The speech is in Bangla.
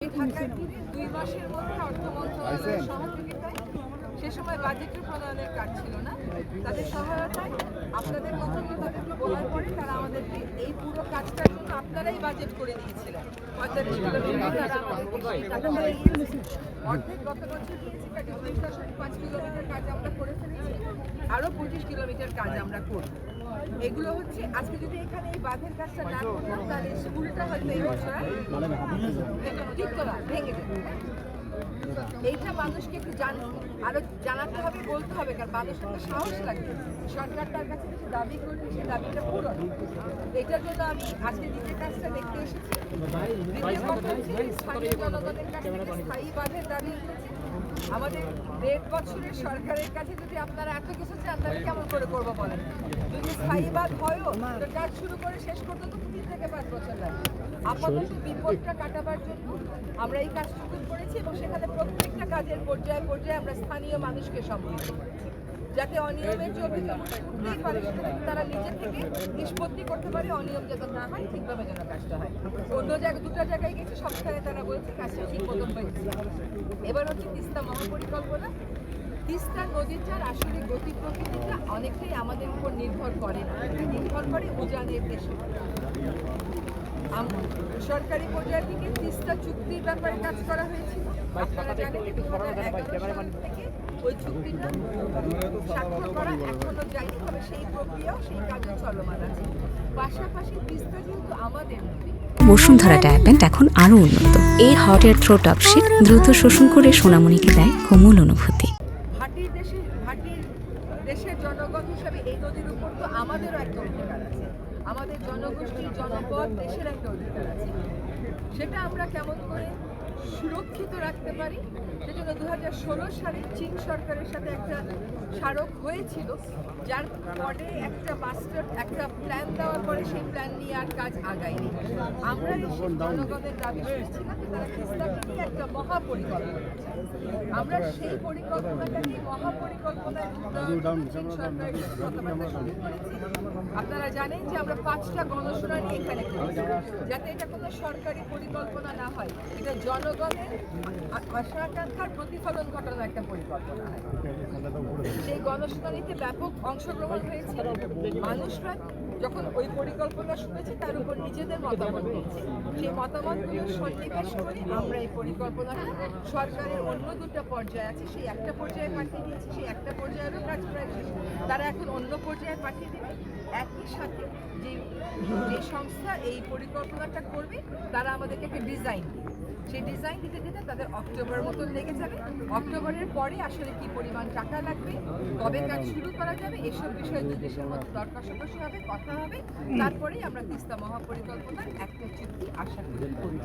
ঢাকায় 2 মাসের মধ্যে অর্থ মন্ত্রণালয়ের সহযোগিতায় সে সময় বাজেটের প্রণয়নের কাজ ছিল না, তাদের সহায়তায় আপনাদের কথা তাদেরকে বলার পরে তারা আমাদেরকে এই পুরো কাজটার জন্য আপনারাই বাজেট করে দিয়েছিলেন। 45 কিলোমিটার তারা আমাদেরকে টাকাটা দিয়েছে, অর্ধেক গত বছর দিয়েছি, 19.5 কিলোমিটার কাজ আমরা করে ফেলেছি, আরও 25 কিলোমিটার কাজ আমরা করব। এগুলো হচ্ছে আজকে যদি এখানে এই বাঁধের কাজটা না করতাম তাহলে স্কুলটা হয়তো এই বছর ভেঙে যেত। এইটা মানুষকে একটু আরো জানাতে হবে, বলতে হবে, কারণ মানুষের তো সাহস লাগবে সরকার তার কাছে কিছু দাবি করবে, সেই দাবিটা পূরণ। এটার জন্য আমি আজকে নিজের কাজটা দেখতে এসেছি। দ্বিতীয় কথা হচ্ছে স্থানীয় জনগণের কাছ থেকে স্থায়ী বাঁধের দাবি উঠেছে। আমাদের 1.5 বছরের সরকারের কাছে যদি আপনারা এত কিছু চান তাহলে কেমন করে করবো বলেন? যদি স্থায়ী বাঁধ হয়ও তো কাজ শুরু করে শেষ করতে তো 3 থেকে 5 বছর লাগবে। আপাতত বিপদটা কাটাবার জন্য আমরা এই কাজটুকু করেছি এবং সেখানে প্রত্যেকটা কাজের পর্যায়ে পর্যায়ে আমরা স্থানীয় মানুষকে সম্পৃক্ত করেছি, যাতে অনিয়মের যে অভিযোগ উঠতেই পারে তারা নিজে থেকে নিষ্পত্তি করতে পারে, অনিয়ম যাতে না হয়, ঠিকভাবে যেন কাজটা হয়। অন্য জায়গায় 2টা জায়গায় গেছে, সবখানে তারা বলছে কাজটা ঠিক মতন হয়েছে। এবার হচ্ছে তিস্তা মহাপরিকল্পনা। তিস্তা নদীটার আসলে গতি প্রকৃতিটা অনেকটাই আমাদের উপর নির্ভর করে না, নির্ভর করে উজানের দেশে। সরকারি পর্যায় থেকে তিস্তা চুক্তির ব্যাপারে কাজ করা হয়েছিল। আপনারা জানেন 2011 সাল থেকে ওই চুক্তিটা স্বাক্ষর করা এখনো যায়নি, তবে সেই প্রক্রিয়াও সেই কাজও চলমান আছে। পাশাপাশি তিস্তা যেহেতু আমাদের নদী, বসুন্ধরা ডায়াপেন্ট এখন আরো উন্নত। এই হট এয়ার থ্রো টপশিট দ্রুত শোষণ করে সোনামণিকে দেয় কোমল অনুভূতি। ভাটির দেশের জনগণ হিসাবে এই নদীর উপর তো আমাদেরও একটা অধিকার আছে, আমাদের জনগোষ্ঠীর জনপদ দেশের একটা অধিকার আছে। সেটা আমরা কেমন করে সুরক্ষিত রাখতে পারি, সেজন্য 2016 সালে চীন সরকারের সাথে একটা স্মারক হয়েছিল, যার পরে একটা প্ল্যান দেওয়ার পরে সেই প্ল্যান নিয়ে আর কাজ আগায়নি। আমরা জনগণের দাবি শুনছিলাম যে তারা তিস্তাকে নিয়ে একটা মহাপরিকল্পনা চায়। আমরা সেই পরিকল্পনাটাকে মহাপরিকল্পনায় চীন সরকারের কথাবার্তা শুরু করেছি। আপনারা জানেন যে আমরা 5টা গণশুনানি এখানে করেছি, যাতে এটা কোনো সরকারি পরিকল্পনা না হয়, এটা জনগণের আশা আকাঙ্ক্ষার প্রতিফলন ঘটানোর একটা পরিকল্পনা হয়। সেই গণশুনানিতে ব্যাপক অংশগ্রহণ হয়েছে। মানুষরা যখন ওই পরিকল্পনা শুনেছে তার উপর নিজেদের মতামত দিয়েছে। সেই মতামতগুলো সন্নিবেশ করে আমরা এই পরিকল্পনাটা সরকারের অন্য 2টা পর্যায়ে আছে, সেই একটা পর্যায়ে পাঠিয়ে দিয়েছি, সেই একটা পর্যায়েরও কাজ প্রায় শেষ। তারা এখন অন্য পর্যায়ে পাঠিয়ে দেবে। একই সাথে যে সংস্থা এই পরিকল্পনাটা করবে তারা আমাদেরকে একটা ডিজাইন দিবে। সেই ডিজাইন দিতে দিতে তাদের অক্টোবর মতন লেগে যাবে। অক্টোবরের পরে আসলে কি পরিমাণ টাকা লাগবে, কবে কাজ শুরু করা যাবে, এসব বিষয়ে 2 দেশের মধ্যে দর কষাকষি হবে, কথা হবে। তারপরেই আমরা তিস্তা মহাপরিকল্পনার একটা চুক্তি আশা করি।